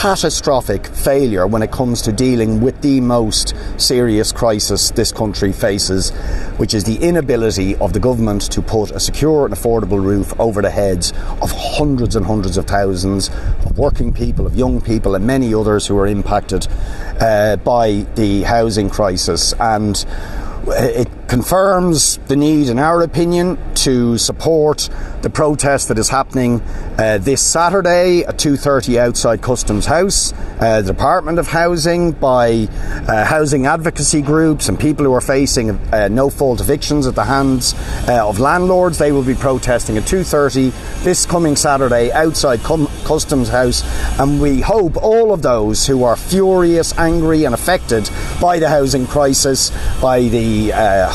catastrophic failure when it comes to dealing with the most serious crisis this country faces, which is the inability of the government to put a secure and affordable roof over the heads of hundreds and hundreds of thousands of working people, of young people and many others who are impacted by the housing crisis. And it confirms the need, in our opinion, to support the protest that is happening this Saturday at 2:30 outside Customs House. The Department of Housing, by housing advocacy groups and people who are facing no-fault evictions at the hands of landlords, they will be protesting at 2:30 this coming Saturday outside Customs House. And we hope all of those who are furious, angry and affected by the housing crisis, by the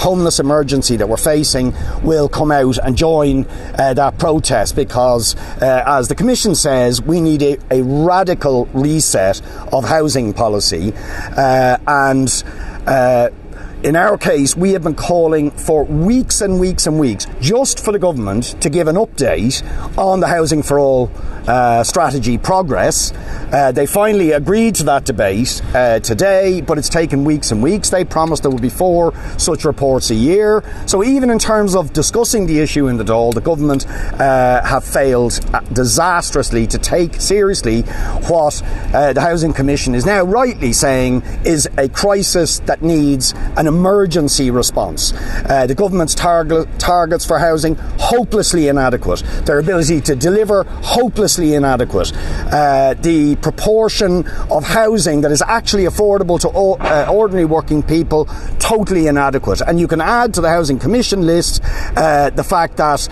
homeless emergency that we're facing, will come out and join that protest, because as the Commission says, we need a radical reset of housing policy, and in our case, we have been calling for weeks and weeks and weeks just for the government to give an update on the Housing for All strategy progress. They finally agreed to that debate today, but it's taken weeks and weeks. They promised there would be 4 such reports a year. So even in terms of discussing the issue in the Dáil, the government have failed disastrously to take seriously what the Housing Commission is now rightly saying is a crisis that needs an emergency response. The government's targets for housing, hopelessly inadequate. Their ability to deliver, hopelessly inadequate. The proportion of housing that is actually affordable to ordinary working people, totally inadequate. And you can add to the Housing Commission list the fact that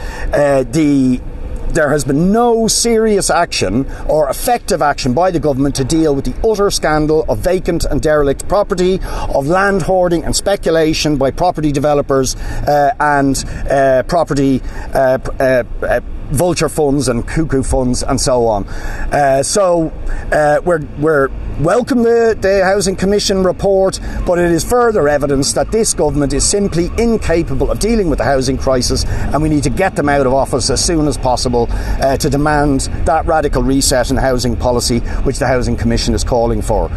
there has been no serious action or effective action by the government to deal with the utter scandal of vacant and derelict property, of land hoarding and speculation by property developers and property vulture funds and cuckoo funds and so on. So we're welcome the Housing Commission report, but it is further evidence that this government is simply incapable of dealing with the housing crisis, and we need to get them out of office as soon as possible to demand that radical reset in housing policy which the Housing Commission is calling for.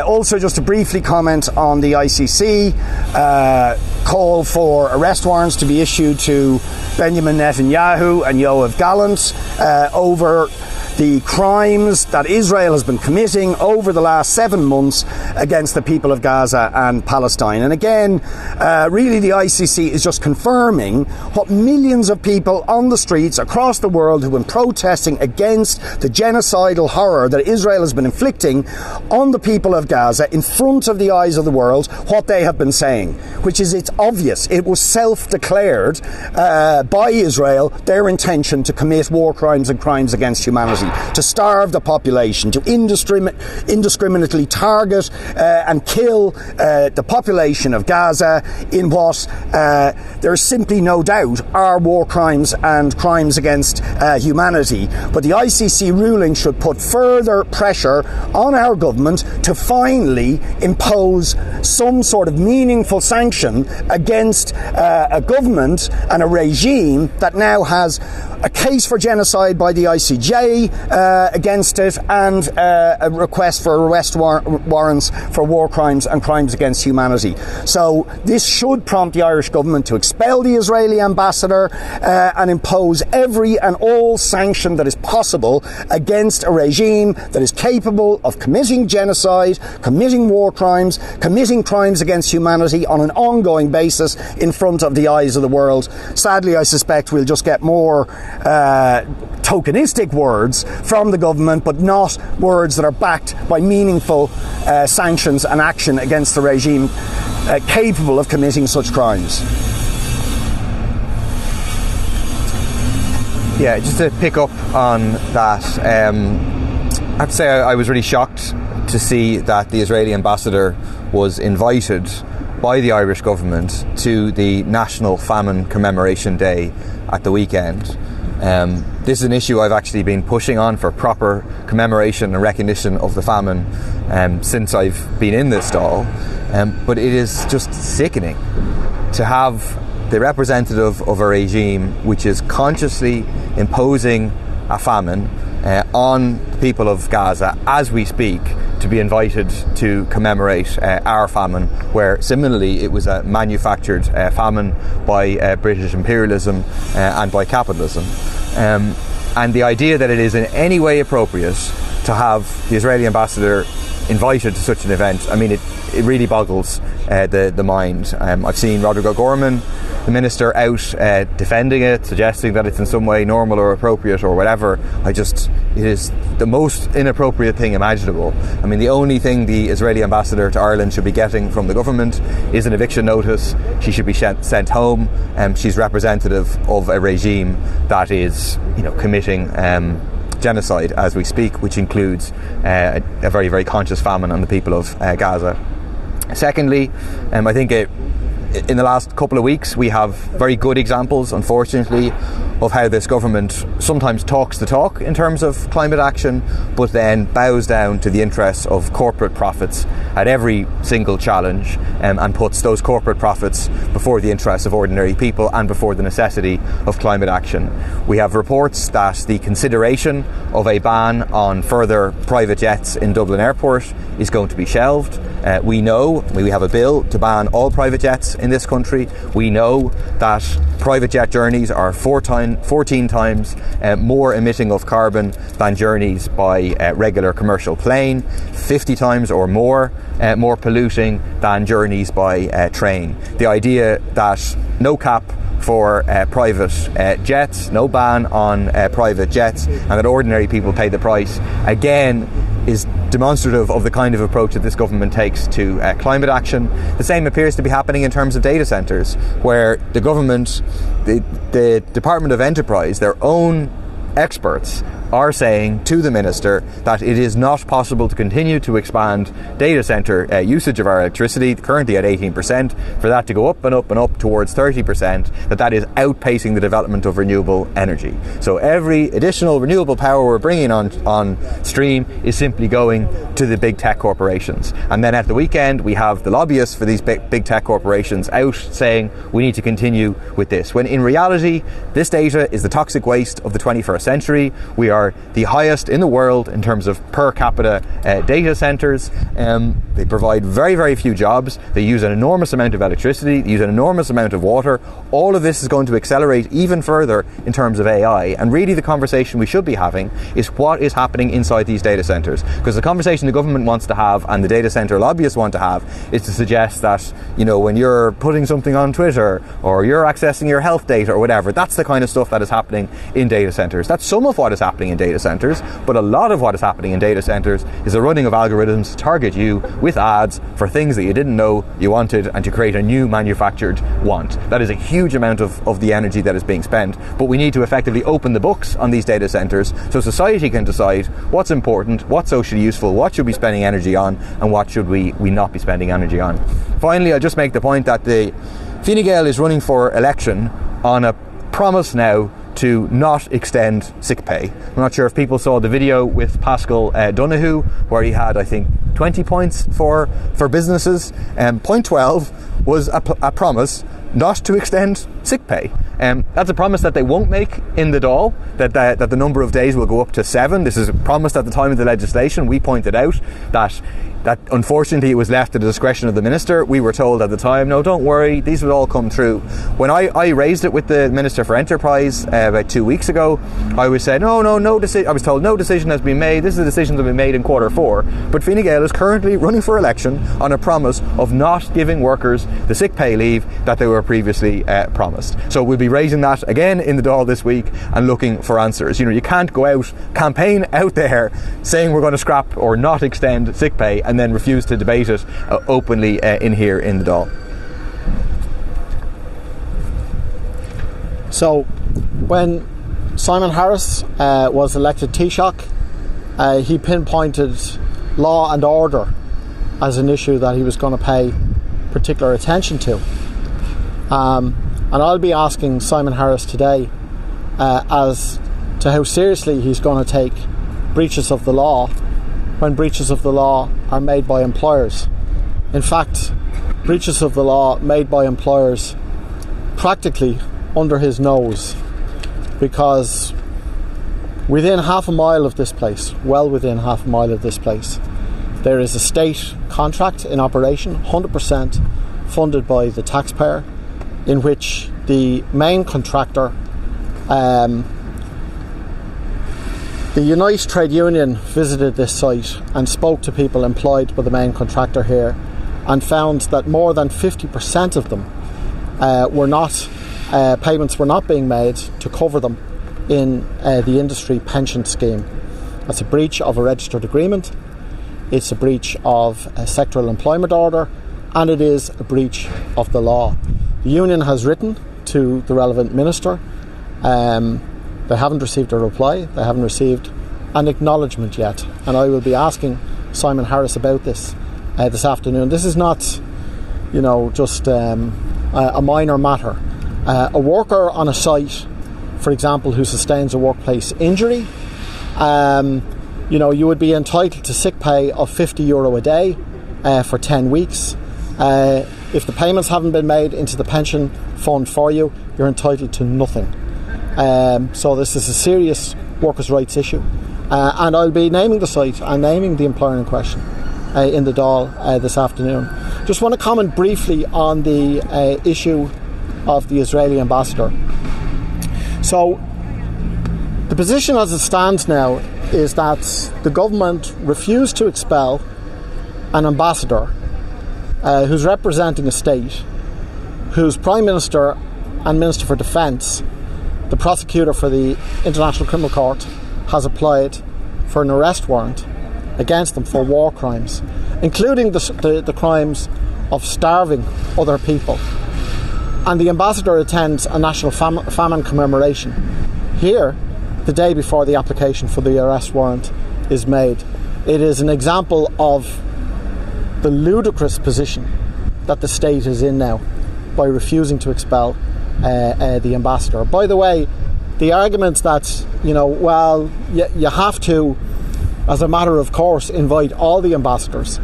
Also, just to briefly comment on the ICC call for arrest warrants to be issued to Benjamin Netanyahu and Yoav Gallant over the crimes that Israel has been committing over the last 7 months against the people of Gaza and Palestine. And again, really the ICC is just confirming what millions of people on the streets across the world who've been protesting against the genocidal horror that Israel has been inflicting on the people of Gaza in front of the eyes of the world, what they have been saying, which is it's obvious. It was self-declared by Israel their intention to commit war crimes and crimes against humanity, to starve the population, to indiscriminately target and kill the population of Gaza in what there is simply no doubt are war crimes and crimes against humanity. But the ICC ruling should put further pressure on our government to finally impose some sort of meaningful sanction against a government and a regime that now has a case for genocide by the ICJ against it, and a request for arrest warrants for war crimes and crimes against humanity. So this should prompt the Irish government to expel the Israeli ambassador and impose every and all sanction that is possible against a regime that is capable of committing genocide, committing war crimes, committing crimes against humanity on an ongoing basis in front of the eyes of the world. Sadly, I suspect we'll just get more tokenistic words from the government, but not words that are backed by meaningful sanctions and action against the regime capable of committing such crimes. Yeah, just to pick up on that, I have to say I was really shocked to see that the Israeli ambassador was invited by the Irish government to the National Famine Commemoration Day at the weekend. This is an issue I've actually been pushing on for proper commemoration and recognition of the famine since I've been in this Dáil, but it is just sickening to have the representative of a regime which is consciously imposing a famine on the people of Gaza as we speak, to be invited to commemorate our famine, where similarly it was a manufactured famine by British imperialism and by capitalism. And the idea that it is in any way appropriate to have the Israeli ambassador invited to such an event, I mean, it really boggles the mind. I've seen Rodrigo Gorman, the minister, out defending it, suggesting that it's in some way normal or appropriate or whatever. It is the most inappropriate thing imaginable. I mean, the only thing the Israeli ambassador to Ireland should be getting from the government is an eviction notice. She should be sent home. She's representative of a regime that is, committing genocide as we speak, which includes a very, very conscious famine on the people of Gaza. Secondly, I think in the last couple of weeks we have very good examples, unfortunately, of how this government sometimes talks the talk in terms of climate action, but then bows down to the interests of corporate profits at every single challenge, and puts those corporate profits before the interests of ordinary people and before the necessity of climate action. We have reports that the consideration of a ban on further private jets in Dublin Airport is going to be shelved. We know we have a bill to ban all private jets in this country. We know that private jet journeys are 14 times more emitting of carbon than journeys by regular commercial plane, 50 times or more polluting than journeys by train. The idea that no cap for private jets, no ban on private jets, and that ordinary people pay the price, again, is demonstrative of the kind of approach that this government takes to climate action. The same appears to be happening in terms of data centres, where the government, the Department of Enterprise, their own experts, are saying to the minister that it is not possible to continue to expand data centre usage of our electricity, currently at 18%, for that to go up and up and up towards 30%, that is outpacing the development of renewable energy. So every additional renewable power we're bringing on stream is simply going to the big tech corporations. And then at the weekend we have the lobbyists for these big tech corporations out saying we need to continue with this, when in reality this data is the toxic waste of the 21st century. We are the highest in the world in terms of per capita data centres. They provide very, very few jobs. They use an enormous amount of electricity. They use an enormous amount of water. All of this is going to accelerate even further in terms of AI. And really the conversation we should be having is what is happening inside these data centres. Because the conversation the government wants to have and the data centre lobbyists want to have is to suggest that, when you're putting something on Twitter or you're accessing your health data or whatever, that's the kind of stuff that is happening in data centres. That's some of what is happening in data centres, but a lot of what is happening in data centres is the running of algorithms to target you with ads for things that you didn't know you wanted and to create a new manufactured want. That is a huge amount of the energy that is being spent, but we need to effectively open the books on these data centres so society can decide what's important, what's socially useful, what should we be spending energy on, and what should we not be spending energy on. Finally, I'll just make the point that the Fine Gael is running for election on a promise now to not extend sick pay. I'm not sure if people saw the video with Pascal Donoghue, where he had, I think, 20 points for businesses. Point 12 was a promise not to extend sick pay. That's a promise that they won't make in the Dáil, that the number of days will go up to 7. This is promised at the time of the legislation. We pointed out that unfortunately it was left to the discretion of the minister. We were told at the time, no, don't worry, these will all come through. When I raised it with the Minister for Enterprise about 2 weeks ago, I was said, no decision. I was told no decision has been made. This is a decision that will be made in Q4. But Fine Gael is currently running for election on a promise of not giving workers the sick pay leave that they were previously promised. So we'll be raising that again in the Dáil this week and looking for answers. You can't go out, campaign out there saying we're going to scrap or not extend sick pay and then refuse to debate it openly in here in the Dáil. So when Simon Harris was elected Taoiseach, he pinpointed law and order as an issue that he was going to pay particular attention to. And I'll be asking Simon Harris today as to how seriously he's going to take breaches of the law when breaches of the law are made by employers. In fact, breaches of the law made by employers practically under his nose, because Within half a mile of this place, well within half a mile of this place, there is a state contract in operation, 100% funded by the taxpayer, in which the main contractor, the Unite trade union, visited this site and spoke to people employed by the main contractor here, and found that more than 50% of them payments were not being made to cover them in the industry pension scheme. That's a breach of a registered agreement, it's a breach of a sectoral employment order, and it is a breach of the law. The union has written to the relevant minister. They haven't received a reply, they haven't received an acknowledgement yet, and I will be asking Simon Harris about this afternoon. This is not, just a minor matter. A worker on a site, for example, who sustains a workplace injury, you would be entitled to sick pay of €50 a day for 10 weeks. If the payments haven't been made into the pension fund for you, you're entitled to nothing. So this is a serious workers' rights issue. And I'll be naming the site and naming the employer in question in the Dáil this afternoon. Just want to comment briefly on the issue of the Israeli ambassador. So the position as it stands now is that the government refused to expel an ambassador who's representing a state whose Prime Minister and Minister for Defence, the prosecutor for the International Criminal Court, has applied for an arrest warrant against them for war crimes, including the crimes of starving other people. And the ambassador attends a national famine commemoration here the day before the application for the arrest warrant is made. It is an example of the ludicrous position that the state is in now by refusing to expel the ambassador. By the way, the arguments that, you have to, as a matter of course, invite all the ambassadors.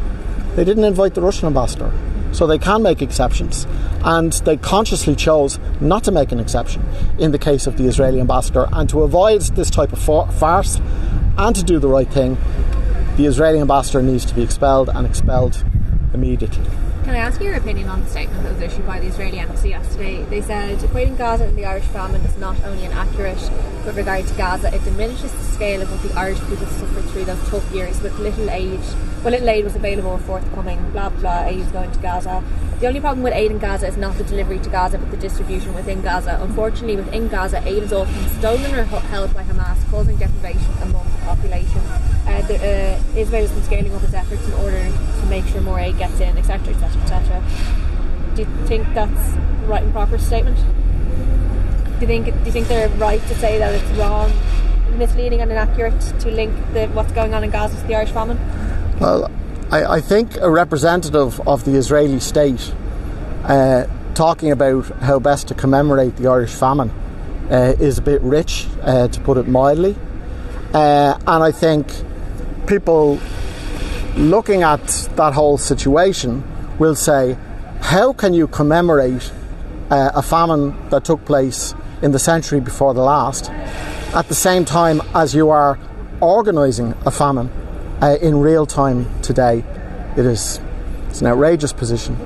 They didn't invite the Russian ambassador, so they can make exceptions. And they consciously chose not to make an exception in the case of the Israeli ambassador. And to avoid this type of farce and to do the right thing, the Israeli ambassador needs to be expelled, and expelled immediately. Can I ask your opinion on the statement that was issued by the Israeli embassy yesterday? They said equating Gaza and the Irish famine is not only inaccurate with regard to Gaza, it diminishes the scale of what the Irish people suffered through those tough years with little aid was available or forthcoming, blah blah, aid is going to Gaza. The only problem with aid in Gaza is not the delivery to Gaza but the distribution within Gaza. Unfortunately, within Gaza, aid is often stolen or held by Hamas, causing deprivation among the population. Israel has been scaling up its efforts in order to make sure more aid gets in, etc, etc, etc. Do you think that's the right and proper statement? Do you think they're right to say that it's wrong, misleading and inaccurate to link what's going on in Gaza to the Irish famine? Well, I think a representative of the Israeli state talking about how best to commemorate the Irish famine is a bit rich, to put it mildly. And I think people looking at that whole situation will say, how can you commemorate a famine that took place in the century before the last at the same time as you are organising a famine in real time today? It's an outrageous position.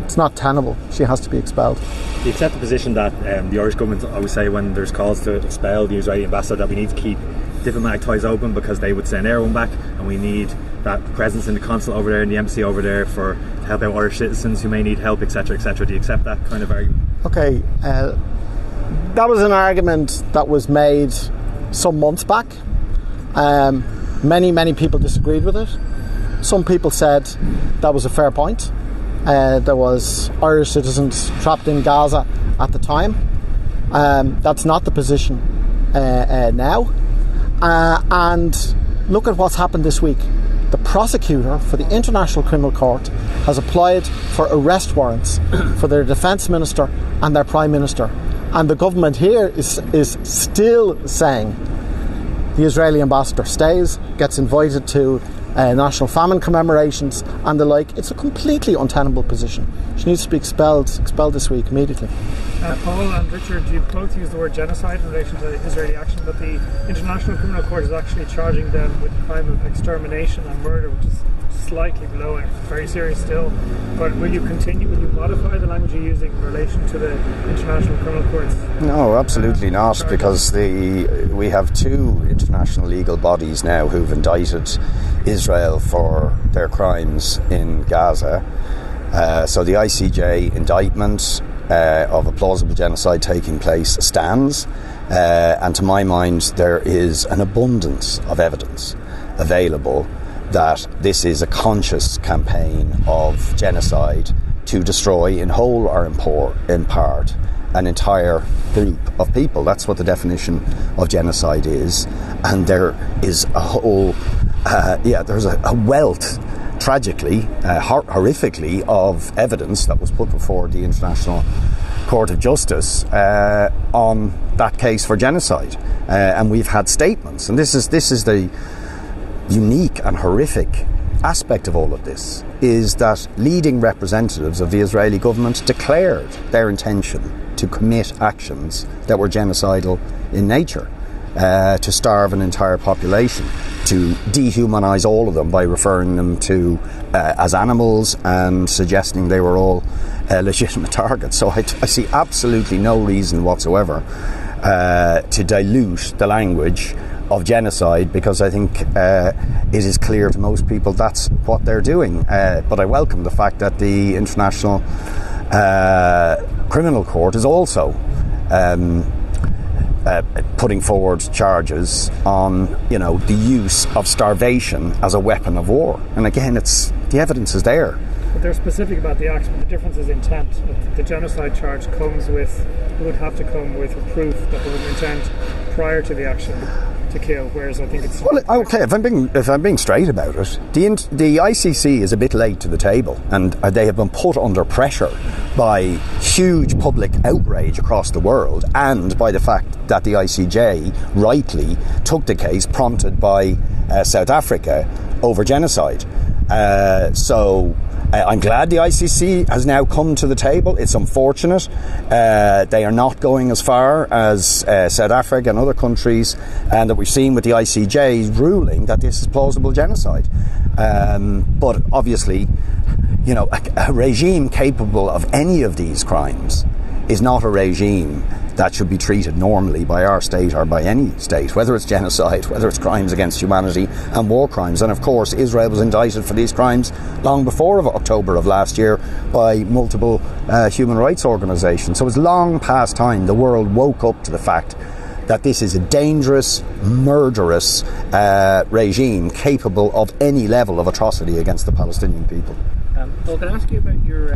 It's not tenable. She has to be expelled. Do you accept the position that the Irish government always say when there's calls to expel the Israeli ambassador that we need to keep diplomatic ties open because they would send everyone back, and we need that presence in the consulate over there and the embassy over there to help out Irish citizens who may need help, etc, etc? Do you accept that kind of argument? Okay, that was an argument that was made some months back. Many people disagreed with it. Some people said that was a fair point. There was Irish citizens trapped in Gaza at the time. That's not the position now. And look at what's happened this week. The prosecutor for the International Criminal Court has applied for arrest warrants for their defence minister and their prime minister. And the government here is still saying the Israeli ambassador stays, gets invited to national famine commemorations and the like. It's a completely untenable position. She needs to be expelled this week immediately. Paul and Richard, you both used the word genocide in relation to Israeli action, but the International Criminal Court is actually charging them with the crime of extermination and murder, which is slightly below it, very serious still. But will you modify the language you're using in relation to the International Criminal Courts? No, absolutely not, because we have two international legal bodies now who've indicted Israel for their crimes in Gaza. So the ICJ indictment of a plausible genocide taking place stands, and to my mind there is an abundance of evidence available that this is a conscious campaign of genocide to destroy in whole or in part an entire group of people. That's what the definition of genocide is, and there is a whole there's a wealth, tragically, horrifically, of evidence that was put before the International Court of Justice on that case for genocide, and we've had statements, and this is the unique and horrific aspect of all of this, is that leading representatives of the Israeli government declared their intention to commit actions that were genocidal in nature, to starve an entire population, to dehumanise all of them by referring them to as animals and suggesting they were all legitimate targets. So I see absolutely no reason whatsoever to dilute the language of genocide, because I think it is clear to most people that's what they're doing. But I welcome the fact that the International Criminal Court is also putting forward charges on, the use of starvation as a weapon of war. And again, the evidence is there. But they're specific about the acts, but the difference is intent. The genocide charge would have to come with a proof that there was intent prior to the action to kill, whereas I think it's... Well, okay, if I'm being straight about it, the ICC is a bit late to the table, and they have been put under pressure by huge public outrage across the world, and by the fact that the ICJ rightly took the case prompted by South Africa over genocide. So I'm glad the ICC has now come to the table. It's unfortunate they are not going as far as South Africa and other countries, and that we've seen with the ICJ's ruling that this is plausible genocide. But obviously, a regime capable of any of these crimes is not a regime that should be treated normally by our state or by any state, whether it's genocide, whether it's crimes against humanity and war crimes. And of course, Israel was indicted for these crimes long before October of last year by multiple human rights organisations. So it's long past time the world woke up to the fact that this is a dangerous, murderous regime capable of any level of atrocity against the Palestinian people. Paul, can I ask you about your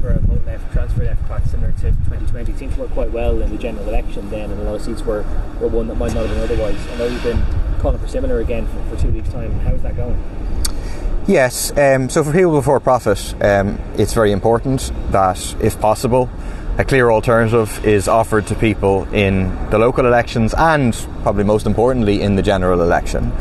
for a vote left, transfer left pact similar to 2020? It seemed to work quite well in the general election then, and a lot of seats were won that might not have been otherwise. I know you've been calling for similar again for 2 weeks' time. How's that going? Yes, so for people before profit, it's very important that, if possible, a clear alternative is offered to people in the local elections, and probably most importantly in the general election.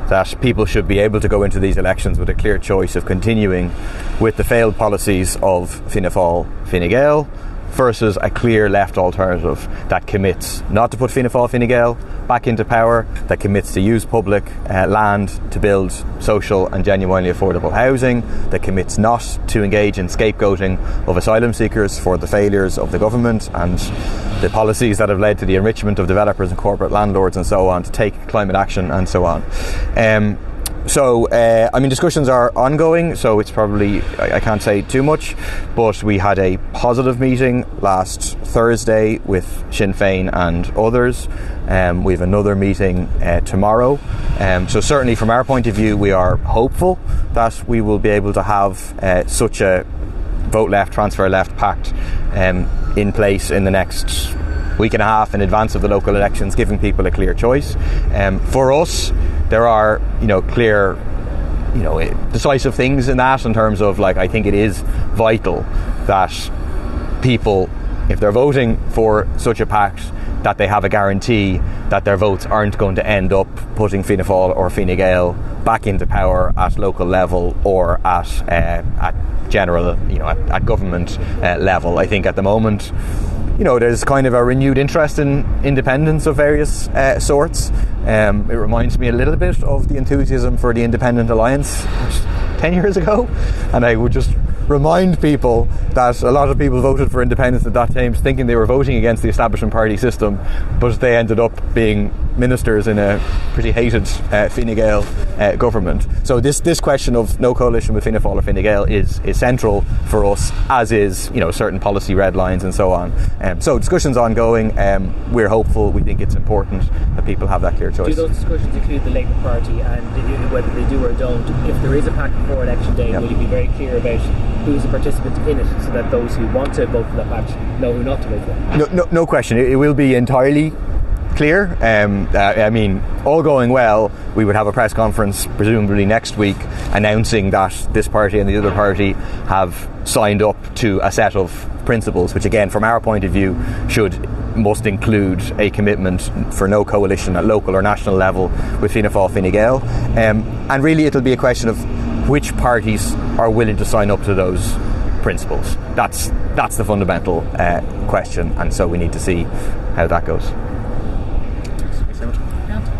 That people should be able to go into these elections with a clear choice of continuing with the failed policies of Fianna Fáil, Fine Gael, versus a clear left alternative that commits not to put Fianna Fáil, Fine Gael back into power, that commits to use public land to build social and genuinely affordable housing, that commits not to engage in scapegoating of asylum seekers for the failures of the government and the policies that have led to the enrichment of developers and corporate landlords and so on, to take climate action and so on. Discussions are ongoing, so it's probably, I can't say too much, but we had a positive meeting last Thursday with Sinn Féin and others. We have another meeting tomorrow. So certainly from our point of view, we are hopeful that we will be able to have such a vote left, transfer left pact in place in the next week and a half in advance of the local elections, giving people a clear choice. For us, there are, clear, decisive things in that, in terms of, I think it is vital that people, if they're voting for such a pact, that they have a guarantee that their votes aren't going to end up putting Fianna Fáil or Fine Gael back into power at local level or at general, at government level. I think at the moment, there's kind of a renewed interest in independence of various sorts. It reminds me a little bit of the enthusiasm for the Independent Alliance 10 years ago, and I would just remind people that a lot of people voted for independence at that time thinking they were voting against the establishment party system, but they ended up being ministers in a pretty hated Fine Gael government. So this question of no coalition with Fianna Fáil or Fine Gael is central for us, as is certain policy red lines and so on. So discussions ongoing. We're hopeful. We think it's important that people have that clear choice. Do those discussions include the Labour Party, and whether they do or don't, if there is a pact before election day, will you be very clear about who's a participant in it, so that those who want to vote for that pact know who not to vote for? No question. It will be entirely clear. All going well, we would have a press conference presumably next week announcing that this party and the other party have signed up to a set of principles, which again, from our point of view, must include a commitment for no coalition at local or national level with Fianna Fáil, Fine Gael. And really it'll be a question of which parties are willing to sign up to those principles. That's the fundamental question, and so we need to see how that goes.